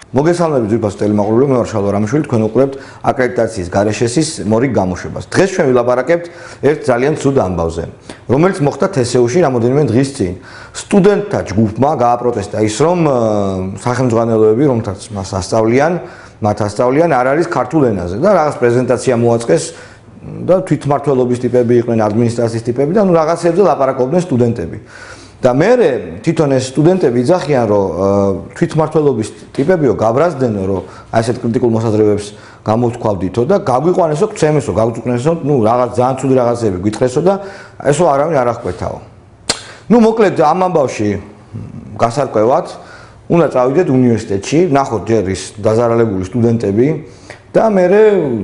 მოგესალმებით ძვირფას ტელემაყურებელო, მე ვარ შალვა რამიშვილი, თქვენ უყურებთ აკრედიტაციის გარეშესის მორიგ გამოშვებას. დღეს ჩვენ ვილაპარაკებთ ერთ ძალიან ცუდ ამბავზე, რომელიც მოხდა თესეუში რამოდენიმე დღის წინ. სტუდენტთა ჯგუფმა გააპროტესტა ის, რომ სახელმძღვანელოები, რომელთაც მათ ასწავლიან, არ არის ქართულ ენაზე და რაღაც პრეზენტაცია მოაწყეს და თვითმმართველობის ტიპები იყვნენ, ადმინისტრაციის ტიპები და რაღაცებზე ლაპარაკობდნენ სტუდენტები. და მე თვითონ ეს სტუდენტები იძახიან, რომ თვითმმართველობის ტიპებიო გაბრაზდნენო, რომ ასეთ კრიტიკულ მოსაზრებებს გამოვთქვავდითო და გაგვიყვანესო, გცემესო, გაგწუქნესო, რაღაც ძალიან ცუდი რაღაცები გვითხრესო და ესო არავინ არ აღკვეთაო. მოკლედ ამ ამბავში გასარკვევად უნდა წავიდეთ უნივერსიტეტში, ნახოთ ჯერ ის დაზარალებული სტუდენტები და მე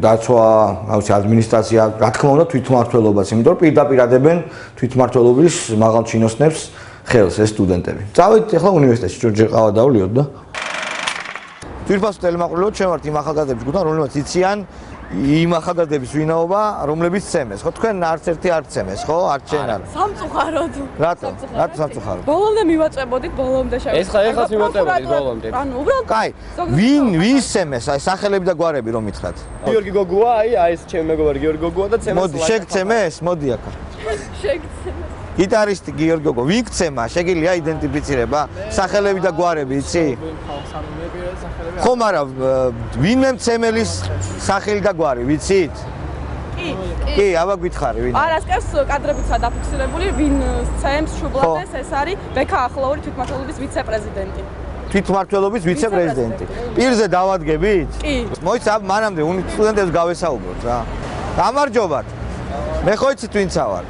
დაცვა, ადმინისტრაცია, რა თქმა უნდა, თვითმმართველობაც, იმიტომ რომ პირდაპირ ადებენ თვითმმართველობის მაღალ ჩინოსნებს ხელს ეს სტუდენტები. წავედით ახლა უნივერსიტეტში, ჯერ ყავა დავლიოთ და ძვირფას ტელემაყურებელო, ჩვენ ვართ იმ ახალგაზრდების გუნდთან, რომლებიც იციან იმ ახალგაზრდების ვინაობა, რომლებიც ცემეს, ხო? თქვენ არც ერთი არ ცემეს, ხო? არც შენ არ. სამწუხაროდ. რატო სამწუხაროდ? ბოლომდე მივაწებოდით, ბოლომდე შევეცდით. ეხლა მივაწებოდით ბოლომდე. ანუ უბრალოდ კაი, ვინ ცემეს, აი სახელები და გვარები რომ მითხრათ. გიორგი გოგუა, ეს ჩემი მეგობარი გიორგი გოგუა და ცემეს. მოდი, შეგცემეს, მოდი აქ. შეგცემეს. გიტარისტი გიორგი გოგო, ვინ გცემა? შეგიძლია იდენტიფიცირება, სახელები და გვარები, იცი? ხო, მაგრამ ვინმე მცემელის სახელი და გვარი, ვიცით? კი, აბა გითხარი, ვინ? არასკევს კადრებიცაა დაფიქსირებული, ვინ ცემს შუბლაძეს, ეს არის ბექა ახლაური თვითმმართველობის ვიცე-პრეზიდენტი. თვითმმართველობის ვიცე-პრეზიდენტი. პირზე დავადგებით? კი. მოიცა, მანამდე სტუდენტებს გავესაუბროთ რა. გამარჯობათ. მე ხო იცით ვინცა ვარ?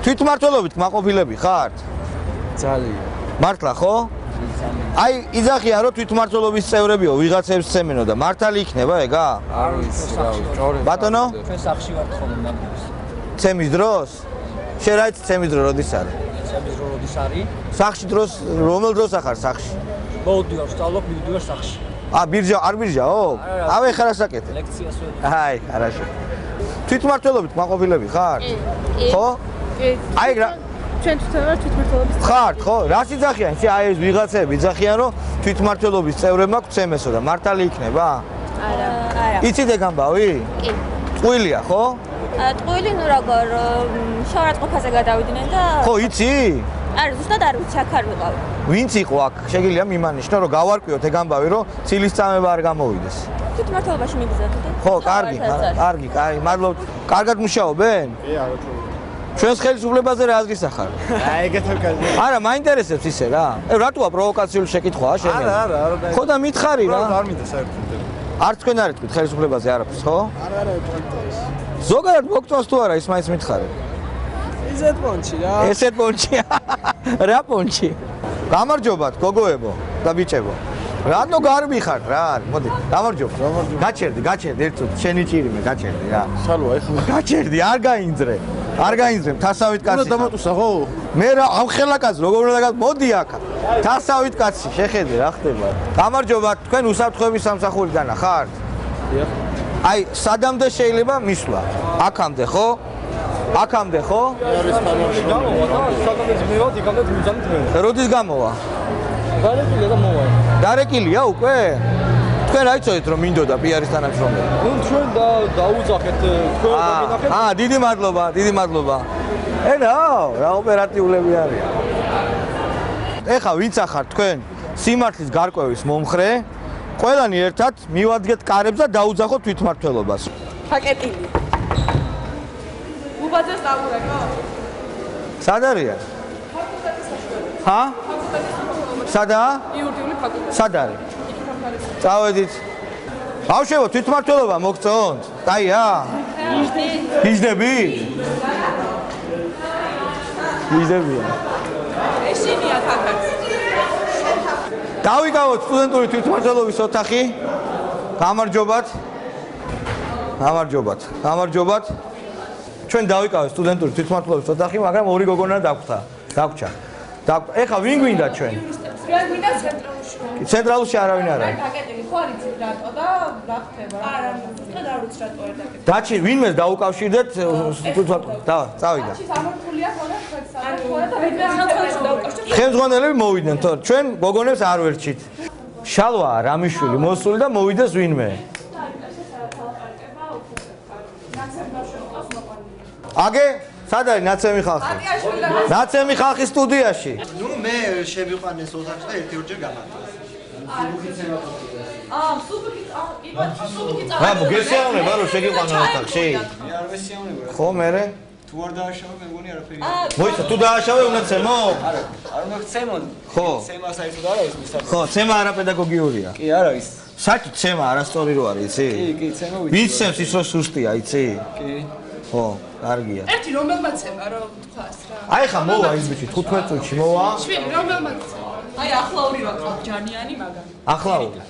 თვითმმართველობით კმაყოფილები ხართ? ძალიან. მართლა ხო? აი, იძახიან რომ თვითმმართველობის წევრებიო, ვიღაცებს ცემენო და მართალი იქნება ეგა? არ ვიცი რა, ჭორე. ბატონო? ჩვენ სახში ვართ ხოლმე მაგას. ცემის დროს? შენ რა იცი ცემის დრო როდის არის? ცემის დრო როდის არის? სახში დროს, რომელ დროს ახარ სახში? მოვდივარ, ვსწავლობ, მივდივარ სახში. არ ბირჟაო? ავე ხარ ასაკეთე. ლექციას ვერ. აი, хорошо. თვითმმართველობით კმაყოფილები ხარ? ხო? კი. აი რა ჩვენ თვითონ ვართ თვითმმართველობის ხართ, ხო? რას იძახიან? აი ეს ვიღაცები იძახიან, რომ თვითმმართველობის წევრებმა გცემესო და მართალი იქნება? არა. იცით ეგ ამბავი? კი. ტყუილია, ხო? ტყუილი როგორ შავარდყოფაზე გადავიდნენ და ხო, იცი? არა, ზუსტად არ ვიცი, აქ არ ვიყავ. ვინც იყო აქ? შეგიძლია მიმანიშნო, რომ გავარკვიოთ ეგ ამბავი, რომ ცილის წამება არ გამოვიდეს. თვითმმართველობაში მიბრძანთ. ხო, კარგი, მადლობთ. კარგად მუშაობენ? კი, არაჩვეულებრივ. ჩვენს ხელისუფლებაზე რა აზრის ახარ? ეგეთო კაცი. არა, მაინტერესებს ისე რა. რატოა პროვოკაციული შეკითხვაა შენ? არა. ხო და მითხარი რა. არ მინდა საერთოდ. არც თქვენ არ ეთქვით ხელისუფლებაზე არაფერს, ხო? არა, პრაქტიკას. ზოგადად მოგწონს თუ არა ის მაინც მითხარი? ისეთ პონჩი რა. ესეთ პონჩი. რა პონჩი? გამარჯობათ, გოგოებო და ბიჭებო. რატო გარბი ხარ რა? მოდი, გამარჯობა. გაჩერდი, ერთ წუთი, შენი ჭირიმე, გაჩერდი რა. შალვა, ეხლა გაჩერდი, არ გაინძრე, თასავით კაცი. უნდა დამატუსა ხო? მე რა ამხელაკაც როგორ უნდა გაგ მოდი აქ. თასავით კაცი, შეხედე რა ხდება. გამარჯობათ, თქვენ უსაფრთხოების სამსახურიდან ხართ? დიახ. აი, სადამდე შეიძლება მისვლა? აქამდე ხო? აქამდე ხო? არის თამაში. გამოვა და სადამდე მივად, იქამდე მივძანით მე. როდის გამოვა? გარეკილია და მოვა. დარეკილია უკვე? თქვენ რა იცოდით რომ მინდოდა პიარის თანამშრომელი? ჩვენ დაუძახეთ, თქვენ გამინახეთ. დიდი მადლობა. რა ოპერატიულები არიან. ეხა ვინც ახარ თქვენ სიმართლის გარკვევის მომხრე, ყველანი ერთად მივადგეთ კარებს და დაუძახოთ თვითმმართველობას. პაკეტილი. უბაძეს დაურეკო? სად არის? ჰა? სადაა? იურიდიული ფაკულტეტი. სად არის? წავედით. ბავშვებო, თვითმმართველობა მოგწონთ? კაია? გიждები? გიждებია. ეშინია თაქაც. დავიკავოთ სტუდენტური თვითმმართველობის ოთახი. გამარჯობათ. ჩვენ დავიკავეთ სტუდენტური თვითმმართველობის ოთახი, მაგრამ ორი გოგონა დაგვრჩა. ეხა ვინ გვინდა ჩვენ? ჩვენ გვინდა ცენტრალურში. ცენტრალურში არავინ არ არის. პაკეტილი ხო არ იცით რატო და რა ხდება? არა, უბრალოდ არ ვიცი რატო არ დაკეთე. დაჩი ვინმეს დაუკავშირდეთ თვითმმართველობას. წავიდა. სამართლია ხო და ხელმძღვანელები დაუკავშირდეთ. ხელმძღვანელები მოვიდნენ, თორე ჩვენ გოგონებს არ ვერჩით. შალვა რამიშვილი მოსული და მოვიდეს ვინმე. აგე, სად არის ნაცემი ხალხი? ნაცემი ხალხი სტუდიაში. ნუ მე შევიყვანეს ოთახში და ერთი-ორჯერ გამართა. რა მოგესიაუნება რომ შეგიყვანო ოთახში? მე არ მესიაუნება. ხო, მერე? თუ არ დააშავე, მე მგონი არაფერი. მოიცა, თუ დააშავე უნდა ცემო? არა, არ უნდა ცემონ. ხო. ცემა საერთოდ არ არის მისაღები. ხო, ცემა არაპედაგოგიურია. კი, არ არის. საერთოდ ცემა არასწორი რო არის, იცი? კი, ცემა ვიცი. ვის ცემს ის რო სუსტია, იცი? კი. ხო, კარგია. ერთი რომელმაც ცემა რომ თქვას რა. აი ხა მოვა ის ბიჭი 15 წუთში მოვა. შვილი რომელმაც ცემა. აი ახლაური რა ყავ ჯანიანი მაგარი. ახლაური.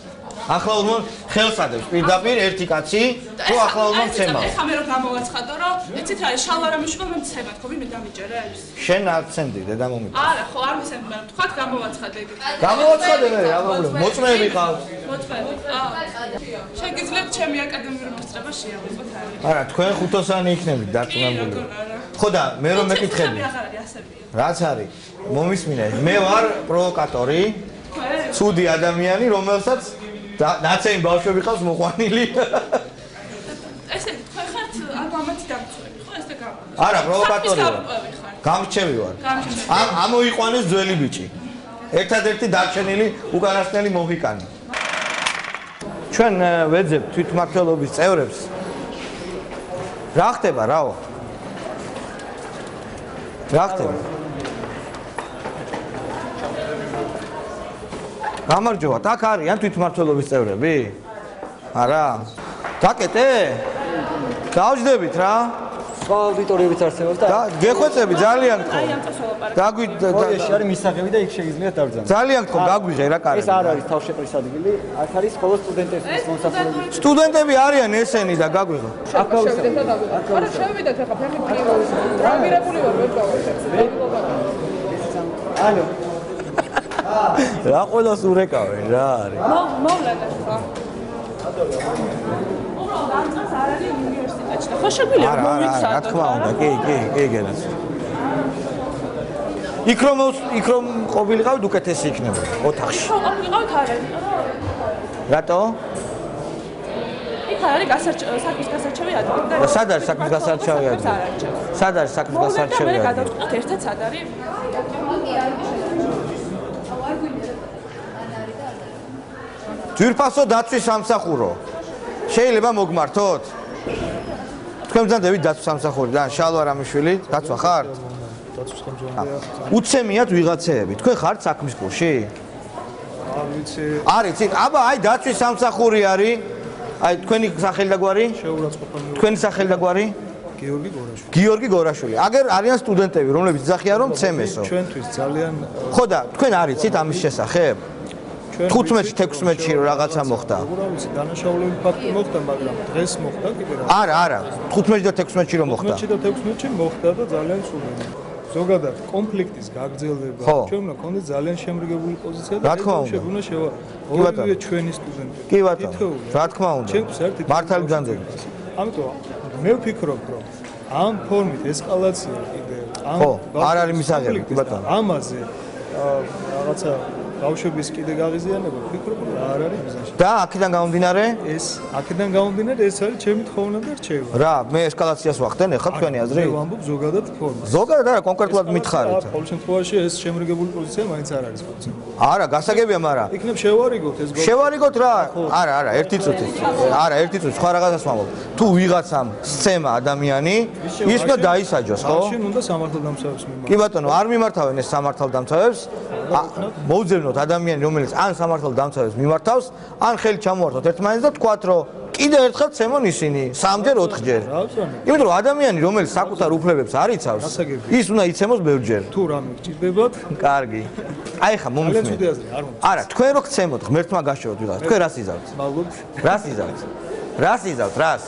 ახლაურმა ხელს ადევს პირდაპირ ერთი კაცი, თუ ახლაურმა ცემა. ეხა მე რომ გამოვაცხადო რომ იცით რა არის შალვა რამიშვილი მე ცემა თქო ვინმე დამიჯერებს. შენ არ ცენდი დედამომი. არა ხო არ მისცემ მე თქვათ გამოვაცხადე ეგრე. გამოვაცხადე მე რა პრობლემა მოწმეები ყავს. მოწმეები. შეგიძლიათ ჩემი აკადემიური მოსწრება შეავიღოთ არის. არა თქვენ ხუთოსანი იქნებით დარწმუნებული. ხო და მე რომ მეკითხები. აღარ არის ასებია. რაც არის? მომისმინე, მე ვარ პროვოკატორი, ცუდი ადამიანი, რომელსაც ნაცემი ბავშვები ყავს მოყვანილი. ესე თქვენ ხართ ალბათ დამცველი, ხო ესე გამა. არა, პროვოკატორი ვარ. გამრჩევი ვარ. ამოიყვანეს ძველი ბიჭი. ერთადერთი დარჩენილი უკანასკნელი მოჰიკანი. ჩვენ ვეძებ თვითმმართველობის წევრებს. რა ხდება, რაო? რა ხდება? გამარჯობა, აქ არიან თვითმმართველობის წევრები? არა. დაკეტე? დავჯდებით რა. სხვა აუდიტორიებიც არსებობს და გეხვეწები ძალიან გქო. ეს არის მისაღები და იქ შეგიძლიათ დავძანოთ. ძალიან გქო, გაგვიჟე რა კარგი. ეს არ არის თავშეყრის ადგილი, აქ არის ხოლო სტუდენტების მოსახლეობა. სტუდენტები არიან ესენი და გაგვიღო. აქ გავისწავლეთ. არა შევიდეთ ახლა ფეხი პროგრამირებული ვარ ვერ გავაკეთებ. ალო. რა ყველას ურეკავენ რა არის? მოვლენა ხა. დამწას არ არის უნივერსიტეტში. ხო შეგვიძლია არა, რა თქმა უნდა, კი, გენაც. იქ რომ ყოფილიყავთ უკეთესი იქნება ოთახში. ხო ყოფილიყავთ არა. რატო? იქ არის საქმის გასარჩევი ადგილი და სად არის საქმის გასარჩევი ადგილი? სად არის საქმის გასარჩევი მე ადგილი? გადავწყვეტ ერთად სად არის? ძვირფასო დაცვის სამსახურო. შეიძლება მოგმართოთ? თქვენ ბრძანდებით დაცვის სამსახურიდან, შალვა რამიშვილი, დაცვა ხართ? დაცვის ხელმძღვანელია. უცემიათ ვიღაცეები. თქვენ ხართ საქმის გულში? არ ვიცი, არის, აბა, აი დაცვის სამსახური არის. აი თქვენი სახელი და გვარი? შეურაცხყოფა თქვენი სახელი და გვარი? გიორგი გორაშვილი. გიორგი გორაშვილი. აგერ არიან სტუდენტები, რომლებიც იძახიან რომ ცემესო. ჩვენთვის ძალიან ხო და თქვენ არიცით ამის შესახებ? 15-16-ში რაღაცა მოხდა. როგორ ვიცი, დანაშაულების ფაქტი მოხდა, მაგრამ დღეს მოხდა კიდე რა. არა, 15 და 16-ში რომ მოხდა. 15 და 16-ში მოხდა და ძალიან სულები. ზოგადად კონფლიქტის გაგრძელება ჩვენ უნდა გქონდეს ძალიან შემრიგებული პოზიცია და შეგვიძლია ორივე ჩვენი სტუდენტები. კი ბატონო, რა თქმა უნდა. მართალი გზანდები. ამიტომ მე ვფიქრობ, რომ ამ ფორმით ესკალაცია კიდე ამ არ არის მისაღები, კი ბატონო. ამაზე რაღაცა ბავშვების კიდე გაღიზიანება ვფიქრობ, რომ არ არის მიზანი. და აქედან გამომდინარე? აქედან გამომდინარე ეს არის ჩემი თხოვნა და რჩევა. რა, მე ესკალაციას ვახდენ, ეხლა თქვენი აზრი? მე ვამბობ ზოგადად ფორმა. ზოგადად არა, კონკრეტულად მითხარით. ყოველ შემთხვევაში ეს შემრიგებული პოზიცია მაინც არ არის ფუნქცია. არა, გასაგებია, მაგრამ იქნებ შევარიგოთ ეს ბავშვი. შევარიგოთ რა? არა, ერთი წუთი. არა, ერთი წუთი, სხვა რაღაცას ვამბობ. თუ ვიღაცამ სცემა ადამიანი, ის უნდა დაისაჯოს, ხო? მაშინ უნდა სამართალდამცავებს მიმართავენ. კი ბატონო, არ მიმართავენ ეს სამართალდამცავებს. მოვძებნოთ ადამიანი, რომელიც ან სამართალდამცავებს მიმართავს, ან ხელი ჩამოვართოთ ერთმანეთს და თქვათ, რომ კიდე ერთხელ ცემონ ისინი, 3-ჯერ, 4-ჯერ. იმიტომ რომ ადამიანი, რომელიც საკუთარ უფლებებს არ იცავს, ის უნდა იცემოს ბევრჯერ. თუ რამე გჭირდებათ, კარგი. აი ხა მომისმენთ. არა, თქვენ რო გცემოთ, ღმერთმა გაშოვოთ ვიღაც. თქვენ რას იზავთ? მადლობთ. რას იზავთ? რას იზავთ? რას?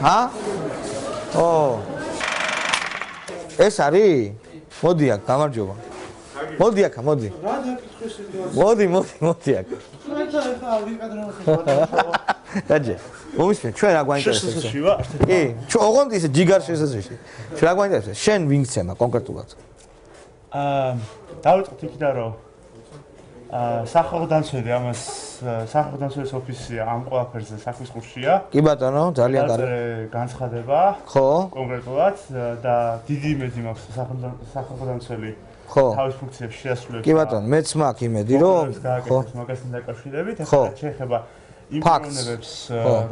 ჰა? ო. ეს არის? მოდი აქ, გამარჯობა. მოდი აქ, მოდი. რა დაკითხვის სიტუაცია? მოდი აქ. დაჯე. მომისმენ, ჩვენ რა გვაინტერესებს? შესაძლოა ვარ? კი, ჩვენ ოღონდ ისე ჯიგარ შესაძლოა. ჩვენ რა გვაინტერესებს? შენ ვინ გცემა კონკრეტულად? დავიწყოთ იქიდან რომ სახელმწიფოდანცველი ამას სახელმწიფოდანცველის ოფისი ამ ყველაფერზე საქმის კურსია. კი ბატონო, ძალიან კარგი. განცხადება. ხო. კონკრეტულად და დიდი იმედი მაქვს სახელმწიფოდანცველი თავის ფუნქციებს შეასრულებს. კი ბატონო, მეც მაქვს იმედი, რომ ხო, მაგასთან დაკავშირებით ახლა შეეხება იმ პიროვნებებს,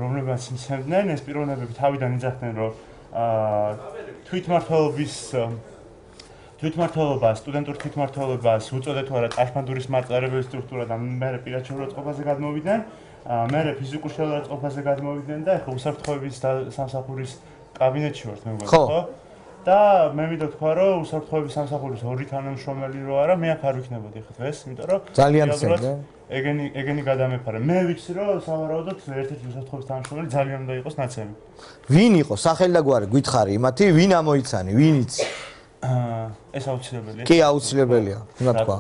რომლებმაც იცემდნენ, ეს პიროვნებები თავიდან იძახდნენ, რომ თვითმმართველობა, სტუდენტურ თვითმმართველობას უწოდეთ თუ არა წაშფანდურის მაწარებელი სტრუქტურა და მერე პირად შეურაცხყოფაზე გადმოვიდნენ, მერე ფიზიკურ შეურაცხყოფაზე გადმოვიდნენ და ახლა უსაფრთხოების სამსახურის კაბინეტში ვართ მე მგონი, ხო? და მე მინდა თქვა, რომ უსაფრთხოების სამსახურის ორი თანამშრომელი რო არა, მე აქ არ ვიქნებოდი ხა დღეს, იმიტომ რომ ძალიან ცენდა. ეგენი გადამეფარე. მე ვიცი, რომ სავარაუდოდ ერთ-ერთი უსაფრთხოების თანამშრომელი ძალიან უნდა იყოს ნაცემი. ვინ იყო? სახელი და გვარი გითხარი იმათი, ვინ ამოიცანი, ვინ იცი? ეს აუცილებელია. კი, აუცილებელია, უნდა თქვა.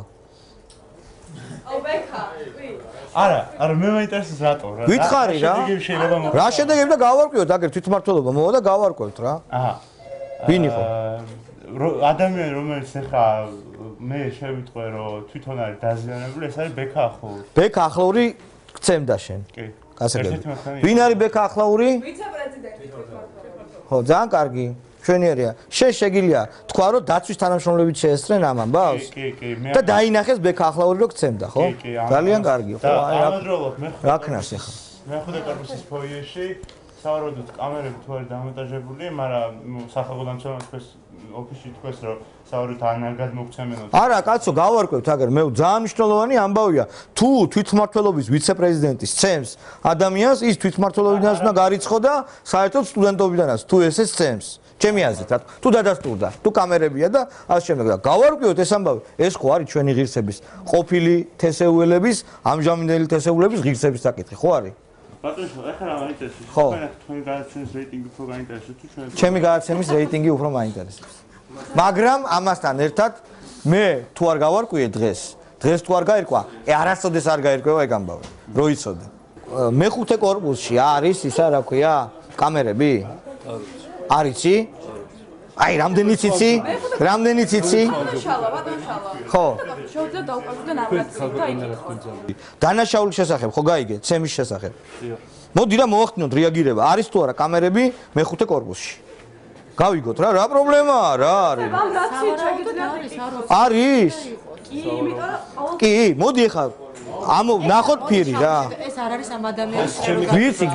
აუ ბექა, ვი? არა, მე მაინტერესებს რატო რა. გითხარი რა. რა შედეგები და გავარკვიოთ, აგერ თვითმმართველობა მოვა და გავარკვევთ რა. აჰა. ვინ იყო? ადამიანი, რომელიც ახლა მე შევიტყვე, რომ თვითონ არის დაზიანებული, ეს არის ბექა ახლაური. ბექა ახლაური გცემდა შენ. კი. გასაგები. ვინ არის ბექა ახლაური? ვიცე-პრეზიდენტი. ხო, ძალიან კარგი. ჩვენიერია. შენ შეგიძლია თქვა, რომ დაცვის თანამშრომლებით შეესწრენ ამ ამბავს? კი, და დაინახეს ბექა ახლაური რო გცემდა, ხო? ძალიან კარგი. ხო, აი ამავდროულად მე რა ქნას ახლა? მეხუთე კორპუსის ფოიეში სავარაუდოდ კამერები თუ არის დამონტაჟებული, მაგრამ სახელმწიფოდანცველმა თქვეს ოფისში თქვეს, რომ სავარაუდოდ არ გადმოგცემენო. არა, კაცო, გავარკვევთ, აგერ მე ძალიან მნიშვნელოვანი ამბავია. თუ თვითმმართველობის ვიცე-პრეზიდენტი სცემს ადამიანს, ის თვითმმართველობიდანაც უნდა გარიცხო და საერთოდ სტუდენტობიდანაც თუ ესეც სცემს. ჩემი აზრით, რა თუ დადასტურდა, თუ კამერებია და ასე შემდეგ და გავარკვევთ ეს ამბავი. ეს ხო არის ჩვენი ღირსების, ყოფილი თესეულების, ამჟამინდელი თესეულების ღირსების საკითხი, ხო არის? ბატონო, ახლა რა მაინტერესებს? თქვენი გადაცემის რეიტინგი უფრო გაინტერესებს თუ ჩვენი? ჩემი გადაცემის რეიტინგი უფრო მაინტერესებს. მაგრამ ამასთან ერთად მე თუ არ გავარკვიე დღეს თუ არ გაირკვა, არასოდეს არ გაირკვევა ეგ ამბავი. რო იცოდე. მეხუთე კორპუსში არის ისა რა ქვია, კამერები? არიცი? აი, რამდენიც იცი? რამდენიც იცი? შალა, ბატონ შალა. ხო. შეუძლია დაუყოვნებლივ ნაბრაცი და იქ. დანაშაულის შესახებ ხო გაიგე? ცემის შესახებ. მოდი რა მოახდინოთ რეაგირება. არის თუ არა კამერები მეხუთე კორპუსში? გავიგოთ რა პრობლემაა რა არის? არის? კი, იმიტომ რომ კი, მოდი ახლა ნახოთ ფირი რა. ეს არ არის ამ ადამიანის ვიცი,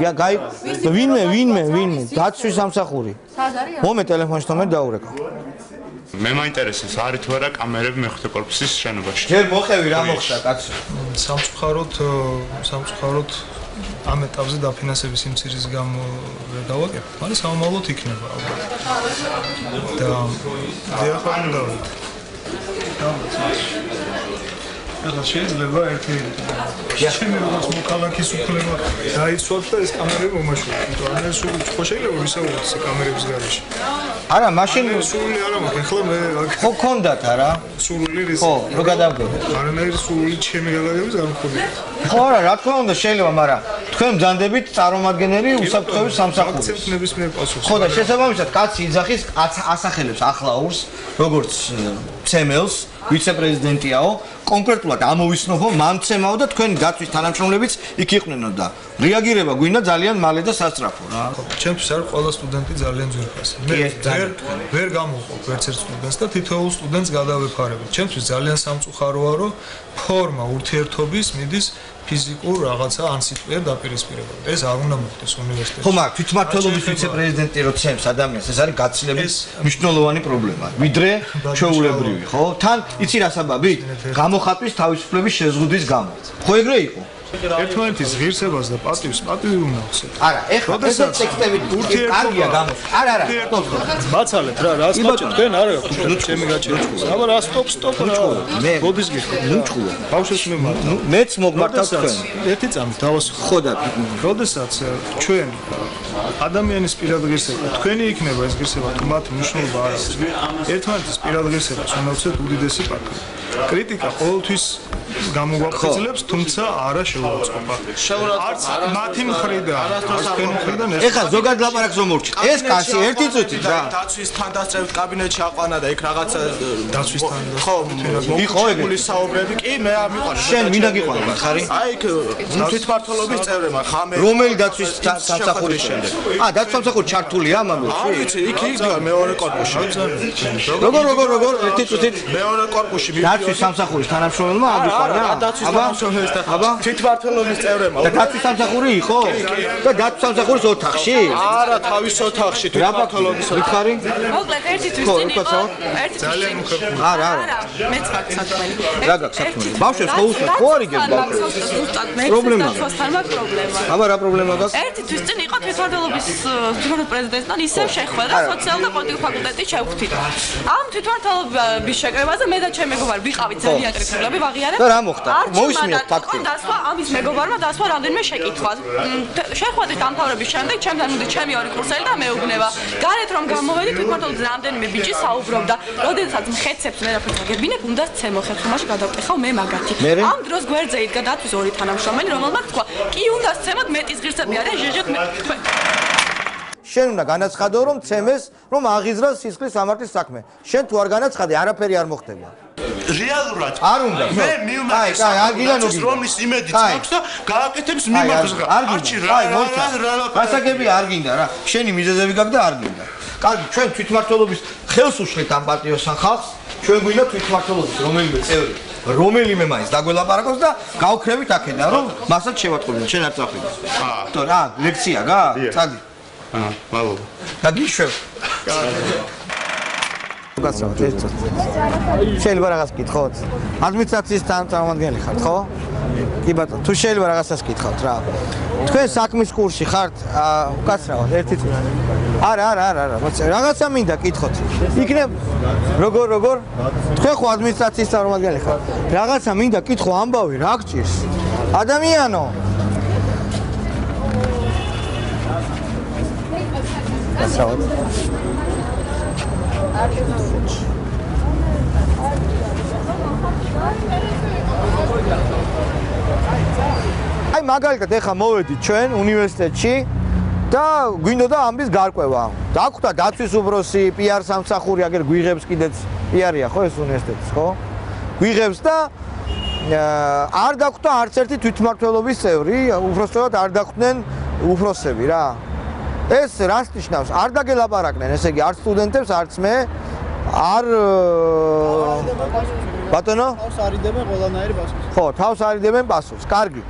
ვინმე, დაცვის სამსახური. სად არის? მომე ტელეფონში თომე დაურეკო. მე მაინტერესებს, არის თუ არა კამერები მეხუთე კორპუსის შენობაში. ჯერ მოხევი რა მოხდა, კაცო? სამწუხაროდ ამ ეტაპზე დაფინანსების სიმცირის გამო ვერ დავაკეთებ, მაგრამ სამომავლოდ იქნება ალბათ. და დიახ, დავით. ახლა შეიძლება ერთი ჩემი როგორც მოქალაქის უფლება დაიცვათ და ეს კამერები მომაშვიდეთ. იმიტომ რომ ეს ხო შეიძლება ვისაუბროთ ეს კამერების გარეშე. არა, მაშინ სული არა მაქვს. ახლა მე ხო გქონდათ არა? სული რის. ხო, რო გადავგებთ. არანაირი სული ჩემი გადაგების არ მქონია. ხო არა, რა თქმა უნდა შეიძლება, მაგრამ თქვენ ბრძანდებით წარმომადგენელი უსაფრთხოების სამსახურის. აქცენტ ნებისმიერ პასუხს. ხო და შესაბამისად კაცი იძახის ასახელებს ახლაურს, როგორც ცემელს, ვიცე-პრეზიდენტიაო, კონკრეტულად ამოვიცნობო, მამცემაო და თქვენი დაცვის თანამშრომლებიც იქ იყვნენ და რეაგირება გვინდა ძალიან მალე და სასწრაფო რა. ჩემთვის არის ყველა სტუდენტი ძალიან ძვირფასი. მე ვერ გამოვყოფ ერთ-ერთ სტუდენტს და თითოეულ სტუდენტს გადავეფარებ. ჩემთვის ძალიან სამწუხაროა, რომ ფორმა ურთიერთობის მიდის ფიზიკურ რაღაცა ან სიტყვიერ დაპირისპირება. ეს არ უნდა მოხდეს უნივერსიტეტში. ხო, მაგრამ თვითმმართველობის ვიცე-პრეზიდენტი რო ცემს ადამიანს, ეს არის გაცილებით მნიშვნელოვანი პრობლემა. ვიდრე ჩვეულებრივი, ხო? თან იცი რა საბაბით? გამოხატვის თავისუფლების შეზღუდვის გამო. ხო ეგრე იყო? ერთმანეთის ღირსებას და პატივს პატივი უნდა ახსენოთ. არა, ეხლა ეს ტექსტები კარგია გამო. არა, მაცალეთ რა, რას მაჭეთ თქვენ არა გაქვთ ჩემი გაჭირეთ. აბა რა სტოპ რა. მოდის გიხო. ნუჩხულა. ბავშვებს მე მართავ. მეც მოგმართავ თქვენ. ერთი წამი დავას ხო და როდესაც ჩვენ ადამიანის პირად ღირსება, თქვენი იქნება ეს ღირსება თუ მათ მნიშვნელობა არ აქვს. ერთმანეთის პირად ღირსებას უნდა ვცეთ უდიდესი პატივი. კრიტიკა ყოველთვის გამოგვაფრთხილებს, თუმცა არა შეურაცხყოფა. არც მათი მხრიდან, არც თქვენი მხრიდან ეს ეხლა ზოგადად ლაპარაკს რომ მორჩით. ეს კაცი ერთი წუთით რა. დაცვის თანდასწრებით კაბინეტში აყვანა და იქ რაღაცა დაცვის თანდასწრებით ხო, იყო ეგრე. მოგული საუბრები კი მე ამიყვანა. შენ მინდა გიყვანა ხარი? აი იქ თვითმმართველობის წევრებმა ხამე რომელი დაცვის სამსახურის შემდეგ? დაცვის სამსახური ჩართულია ამამბებში? არ ვიცი, იქ იდგა მეორე კორპუსში. როგორ ერთი წუთით მეორე კორპუსში დაცვის სამსახურის თანამშრომელმა აგვიყვანა? აბა თვითმმართველობის წევრებმა. და დაცვის სამსახური იყო? და დაცვის სამსახურის ოთახში? არა, თავის ოთახში თვითმმართველობის ვითხარი? მოკლედ ერთი თვის ხო, წინ იყო უკაცრავ. ერთი ძალიან მოხერხული. არა. მეც მაქვს საქმე. რა გაქვს საქმე? ბავშვებს ხო უსმენთ? ხო არ იგებს ბავშვებს? პრობლემა. დაცვასთან მაქვს პრობლემა. აბა რა პრობლემა გაქვს? ერთი თვის წინ იყო თვითმმართველობის პრეზიდენტთან ისევ შეხვედრა სოციალ და პოლიტიკურ ფაკულტეტის შევხვდით. ამ თვითმმართველობის შეკრებაზე მე და ჩემი მეგობარი ვიყავით ძალიან კრიტიკულები ვაღიარებ. და რა მოხდა? მოისმინეთ ფაქტი. დასვა ამის მეგობარმა დასვა რამდენიმე შეკითხვას. შეხვედრით დამთავრების შემდეგ ჩემთან მოდი ჩემი ორი კურსელი და მეუბნება. გარეთ რომ გამოვედი თვითმმართველობის რამდენიმე ბიჭი საუბრობდა. როდესაც მხეცებს ვერაფერს გაგებინებ, უნდა ცემო ხერხემაში გადავტეხავ მე მაგათი. ამ დროს გვერდზე იდგა დაცვის ორი თანამშრომელი, რომელმაც თქვა, კი უნდა ცემოთ მეტის ღირსები არიან, ჟეჟეთ მე თქვენ. შენ უნდა განაცხადო რომ ცემეს რომ აღიზრდა სისხლის სამართლის საქმე. შენ თუ არ განაცხადე, არაფერი არ მოხდება. რეალურად არ უნდა. მე მივმართ არ გიგანო რომლის იმედიც მაქვს და გააკეთებს მიმართ არჩი გასაგები არ გინდა რა. შენი მიზეზები გაქვს და არ გინდა. კარგი, ჩვენ თვითმმართველობის ხელს უშლით ამ პარტიოსთან ხალხს. ჩვენ გვინდა თვითმმართველობის რომელიმე წევრი, რომელიმე მაინც დაგველაპარაკოს და გავქრევით აქედან რომ მასაც შევატყობინოთ, შენ არ წახვიდე. ლექცია გაქვს? წადი. მადლობა. და გიშვებ. გასწავლეთ ერთ წუთს. შეიძლება რაღაც გითხოთ? ადმინისტრაციის წარმომადგენელი ხართ, ხო? კი ბატონო, თუ შეიძლება რაღაცას გითხავთ რა. თქვენ საქმის კურსში ხართ? უკაცრავად, ერთი წუთი. არა, რაღაცა მინდა გითხოთ. იქნებ როგორ? თქვენ ხო ადმინისტრაციის წარმომადგენელი ხართ? რაღაცა მინდა გითხო ამბავი, რა გჭირს? ადამიანო. გასწავლეთ. აი მაგალითად ეხა მოვედით ჩვენ უნივერსიტეტში და გვინდოდა ამბის გარკვევა. დაგვხვდა დაცვის უფროსი, PR სამსახური, აგერ გვიღებს კიდეც PR-ია ხო ეს უნივერსიტეტის, ხო? გვიღებს და არ დაგვხვდა არც ერთი თვითმმართველობის წევრი, უბრალოდ არ დახვდნენ უფროსები რა. ეს რას ნიშნავს? არ დაგელაპარაკნენ, ესე იგი, არც სტუდენტებს, არც მე არ ბატონო? თავს არიდებენ ყველანაირი პასუხს. ხო, თავს არიდებენ პასუხს. კარგი.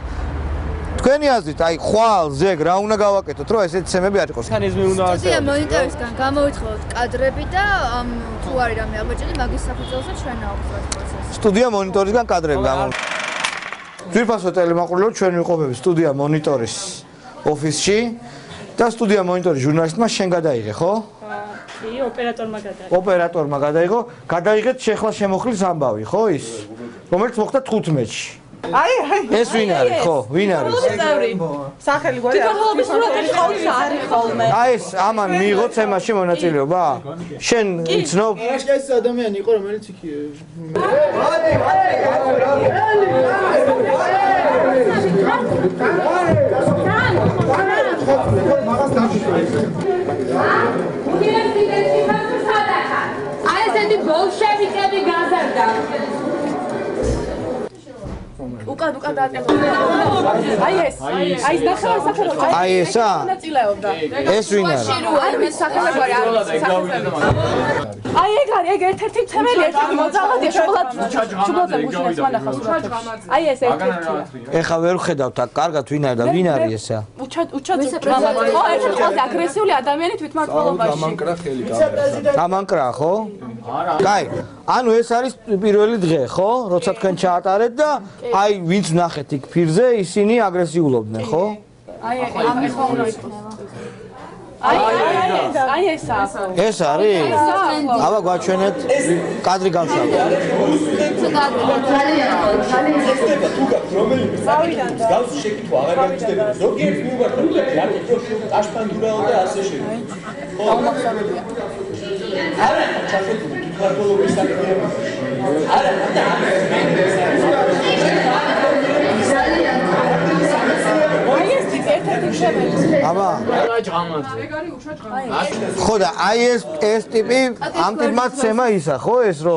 თქვენი აზრით, აი, ხვალ, ზეგ რა უნდა გავაკეთოთ, რომ ესეთი ცემები არ იყოს? მექანიზმი უნდა სტუდია მონიტორისგან გამოვითხოვოთ კადრები და თუ არის რამე აღბეჭილი, მაგის საფუძველზე ჩვენ ავხსნათ პროცესს. სტუდია მონიტორისგან კადრები ძვირფასო ტელემაყურებლო ჩვენ ვიყოფები სტუდია მონიტორის ოფისში და სტუდია მონიტორის ჟურნალისტმა შენ გადაიღე, ხო? კი, ოპერატორმა გადაიღო. ოპერატორმა გადაიღო, გადაიღეთ შეხლა შემოხლის ამბავი, ხო ის? რომელიც მოხდა 15-ში. აი, ეს ვინ არის, ხო? ვინ არის? სახელი გვარი არ არის. სურათი ყავს არის ხოლმე. აი ეს ამან მიიღო ცემაში მონაწილეობა? შენ იცნობ? ეს ადამიანი იყო, რომელიც იქ აი ესეთი ბოლშევიკები გაზარდა. უკან დაატეხა. აი ეს ნახევარ სახელმწიფო. აი ესა? ეს ვინ არის? არ ვიცი სახელმწიფო არის. აი ეგ არის, ეგ ერთ-ერთი თემელი, ერთ-ერთი მოძალადია შუბლაძე გუშინაც მანახა სურათი. აი ეს ერთ-ერთია. ეხა ვერ ვხედავთ აქ კარგად ვინ არის და ვინ არის ესა? უჩა ძმამა. ხო, ერთ-ერთი ყველაზე აგრესიული ადამიანი თვითმმართველობაში. გამანკრა, ხო? კაი, ანუ ეს არის პირველი დღე, ხო? როცა თქვენ ჩაატარეთ და აი ვინც ნახეთ იქ ფირზე, ისინი აგრესიულობდნენ, ხო? აი ამის ხომ იქნება. აი ესა. ეს არის? აბა გვაჩვენეთ კადრი გამშავდა. გავს შეკითხვა აღარ გამიჩნდება. ზოგიერთ მიუვარდა რა კითხვა აშფანდურაო და ასე შემდეგ. ხო, არა, ჩახეთული თვითმმართველობის საკითხი. არა, აბა ხო და აი ეს ტიპი ამ ტიპმა ცემა ისა ხო ეს რო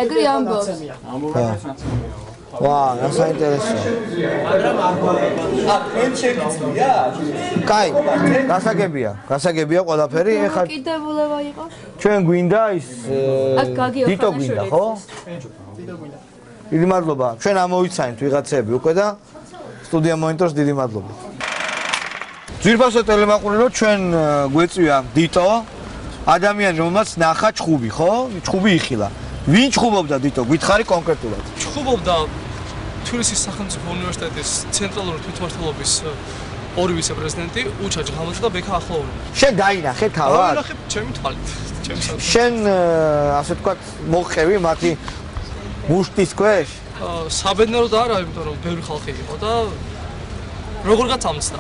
ეგრე ამბობს ვა საინტერესო მაგრამ თქვენ შეგიძლია კაი გასაგებია ყველაფერი ეხლა კიდებულება იყო ჩვენ გვინდა ის დიტო გვინდა ხო დიდი მადლობა ჩვენ ამოვიცანით ვიღაცები უკვე და სტუდია მონიტორს დიდი მადლობა ძვირფასო ტელემაყურებელო ჩვენ გვეწვია დიტო ადამიანი რომელმაც ნახა ჩხუბი ხო ჩხუბი იხილა ვინ ჩხუბობდა დიტო გითხარი კონკრეტულად ჩხუბობდა თბილისის სახელმწიფო უნივერსიტეტის ცენტრალური თვითმმართველობის ორი ვიცე-პრეზიდენტი უჩა ჯღამაძე და ბექა ახლოვანი შენ დაინახე თავად დაინახე ჩემი თვალით შენ ასე ვთქვათ მოხევი მათი მუშტის ქვეშ საბედნიეროდ არა იმიტომ რომ ბევრი ხალხი იყო და როგორ გაცამცდა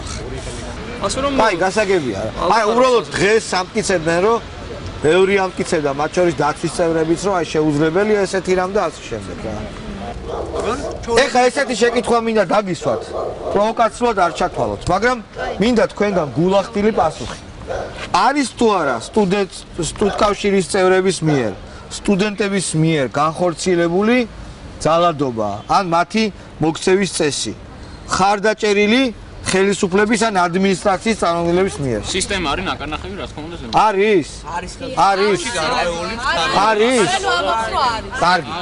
ასე რომ აი გასაგებია აი უბრალოდ დღეს სამტკიცებდნენ რომ ბევრი ამტკიცებდა მათ შორის დაცვის წევრებიც რომ აი შეუძლებელია ესეთი რამ და ასე შემდეგ რა ეხლა ესეთი შეკითხვა მინდა დაგისვათ პროვოკაციულად არ ჩათვალოთ მაგრამ მინდა თქვენგან გულახდილი პასუხი არის თუ არა სტუდკავშირის წევრების მიერ სტუდენტების მიერ განხორციელებული ძალადობა ან მათი მოქცევის წესი ხარდაჭერილი ხელისუფლების ან ადმინისტრაციის წარმომადგენლების მიერ სისტემა არის ნაკარნახევი რა თქმა უნდა არის კარგი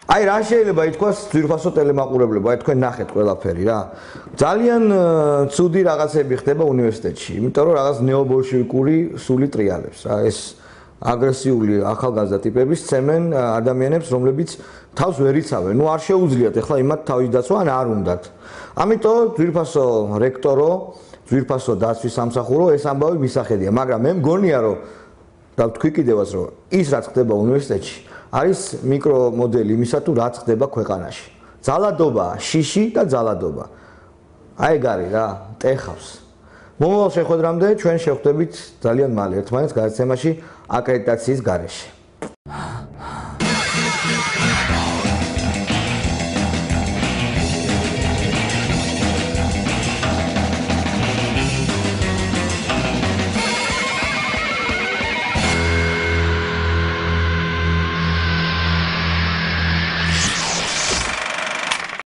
აი რა შეიძლება ითქვას ძვირფასო ტელემაყურებლებო აი თქვენ ნახეთ ყველაფერი რა ძალიან ცუდი რაღაცები ხდება უნივერსიტეტში იმიტომ რომ რაღაც ნეობოლშევიკური სული ტრიალებს რა ეს აგრესიული ახალგაზრდა ტიპები სცემენ ადამიანებს რომლებიც თავს ვერ იცავენ ნუ არ შეუძლიათ ეხლა იმათ თავის დაცვა ან არ უნდათ ამიტომ ძვირფასო რექტორო ძვირფასო დაცვის სამსახურო ეს ამბავი მისახედია მაგრამ მე მგონია რომ და თქვი კიდევაც რომ ის რაც ხდება უნივერსიტეტში არის მიკრომოდელი იმისა თუ რაც ხდება ქვეყანაში ძალადობა შიში და ძალადობა აი ეგ არის რა ტეხავს მომავალ შეხვედრამდე ჩვენ შევხვდებით ძალიან მალე ერთმანეთს გადაცემაში აკრედიტაციის გარეშე